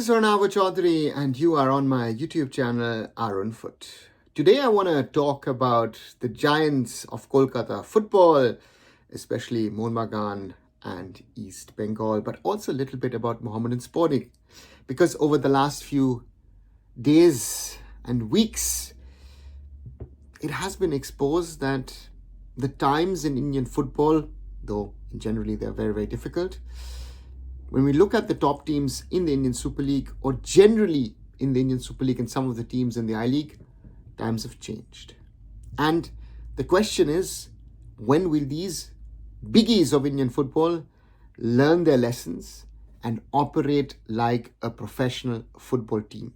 is Arunava Chaudhuri and you are on my YouTube channel Arunfoot. Today I want to talk about the giants of Kolkata football, especially Mohun Bagan and East Bengal, but also a little bit about Mohammedan sporting. Because over the last few days and weeks, it has been exposed that the times in Indian football, though generally they're very, very difficult, when we look at the top teams in the Indian Super League or generally in the Indian Super League and some of the teams in the I-League, times have changed. And the question is, when will these biggies of Indian football learn their lessons and operate like a professional football team?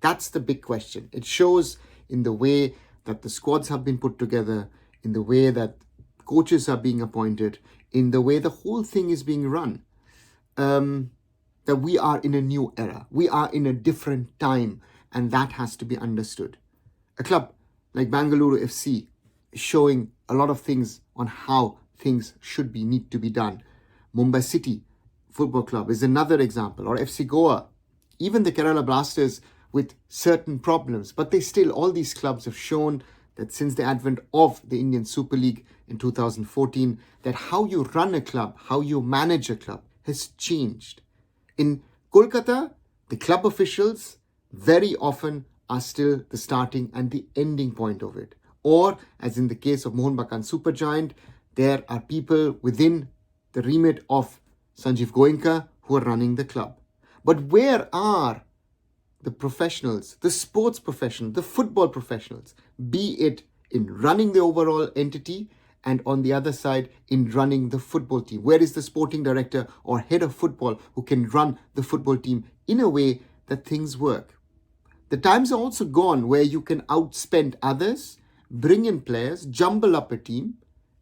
That's the big question. It shows in the way that the squads have been put together, in the way that coaches are being appointed, in the way the whole thing is being run. That we are in a new era. We are in a different time, and that has to be understood. A club like Bengaluru FC is showing a lot of things on how things need to be done. Mumbai City Football Club is another example, or FC Goa, even the Kerala Blasters with certain problems, but all these clubs have shown that since the advent of the Indian Super League in 2014, that how you run a club, how you manage a club has changed. In Kolkata, the club officials very often are still the starting and the ending point of it. Or, as in the case of Mohun Bagan Supergiant, there are people within the remit of Sanjeev Goenka who are running the club. But where are the professionals, the sports professionals, the football professionals, be it in running the overall entity and on the other side in running the football team? Where is the sporting director or head of football who can run the football team in a way that things work? The times are also gone where you can outspend others, bring in players, jumble up a team,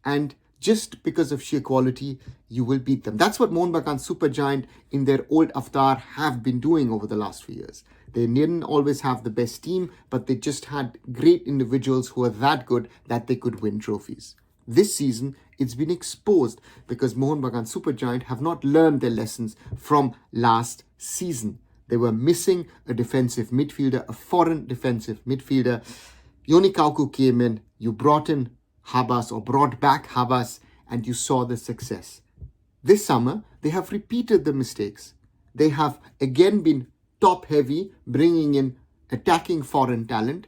and just because of sheer quality, you will beat them. That's what Mohun Bagan Supergiant in their old avatar have been doing over the last few years. They didn't always have the best team, but they just had great individuals who are that good that they could win trophies. This season, it's been exposed because Mohun Bagan Supergiant have not learned their lessons from last season. They were missing a defensive midfielder, a foreign defensive midfielder. Yoni Kauku came in, you brought in Habas or brought back Habas, and you saw the success. This summer, they have repeated the mistakes. They have again been top heavy, bringing in attacking foreign talent.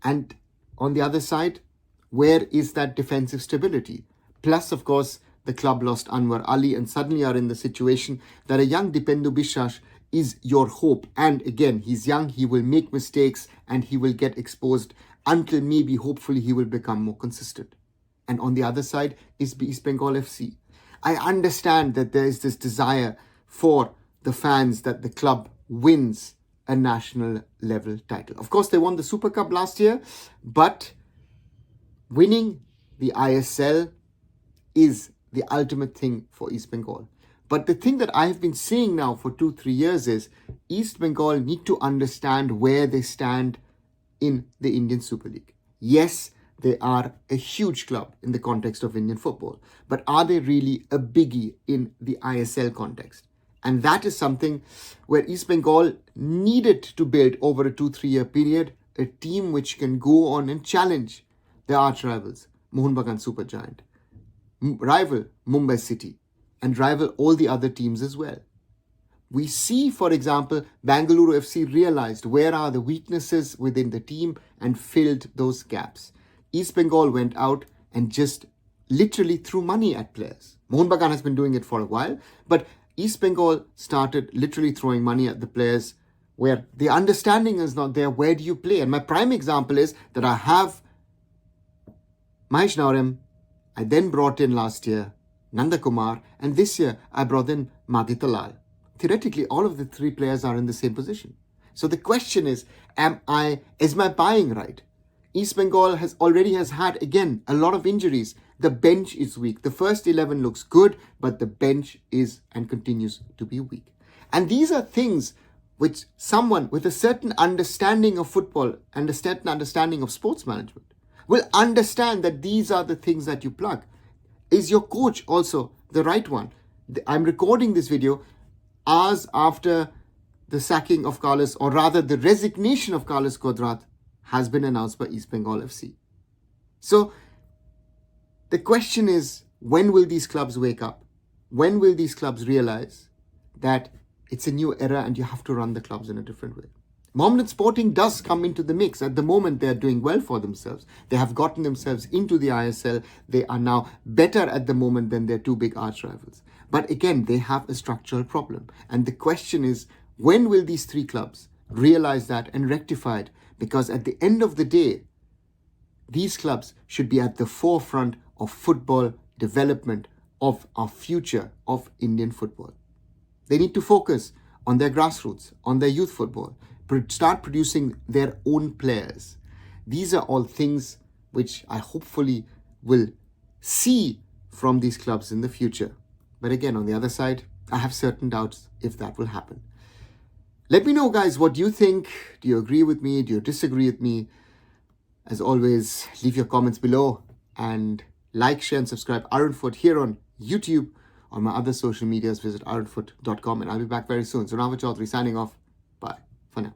And on the other side, where is that defensive stability? Plus, of course, the club lost Anwar Ali and suddenly are in the situation that a young Dipendu Biswas is your hope. And again, he's young, he will make mistakes and he will get exposed until maybe, hopefully, he will become more consistent. And on the other side is East Bengal FC. I understand that there is this desire for the fans that the club wins a national level title. Of course, they won the Super Cup last year, but winning the ISL is the ultimate thing for East Bengal. But the thing that I have been saying now for 2-3 years is East Bengal need to understand where they stand in the Indian Super League. Yes, they are a huge club in the context of Indian football, but are they really a biggie in the ISL context? And that is something where East Bengal needed to build over a 2-3 year period, a team which can go on and challenge the arch rivals, Mohun Bagan Supergiant, rival Mumbai City, and rival all the other teams as well. We see, for example, Bengaluru FC realized where are the weaknesses within the team and filled those gaps. East Bengal went out and just literally threw money at players. Mohun Bagan has been doing it for a while, but East Bengal started literally throwing money at the players where the understanding is not there. Where do you play? And my prime example is that I have Mahesh Naurem. I then brought in last year Nanda Kumar, and this year I brought in Madhita Lal. Theoretically, all of the three players are in the same position. So the question is my buying right? East Bengal has had, again, a lot of injuries. The bench is weak. The first 11 looks good, but the bench is and continues to be weak. And these are things which someone with a certain understanding of football and a certain understanding of sports management will understand that these are the things that you plug. Is your coach also the right one? I'm recording this video hours after the sacking of Carlos, or rather the resignation of Carlos Quadrat, has been announced by East Bengal FC. So the question is, when will these clubs wake up? When will these clubs realize that it's a new era and you have to run the clubs in a different way? Mohammedan Sporting does come into the mix. At the moment, they are doing well for themselves. They have gotten themselves into the ISL. They are now better at the moment than their two big arch rivals. But again, they have a structural problem. And the question is, when will these three clubs realize that and rectify it? Because at the end of the day, these clubs should be at the forefront of football development, of our future of Indian football. They need to focus on their grassroots, on their youth football, start producing their own players. These are all things which I hopefully will see from these clubs in the future. But again, on the other side, I have certain doubts if that will happen. Let me know, guys, what you think. Do you agree with me? Do you disagree with me? As always, leave your comments below and like, share and subscribe Arunfoot here on YouTube. On my other social medias, visit arunfoot.com, and I'll be back very soon. So Arunava Chaudhuri signing off. Bye for now.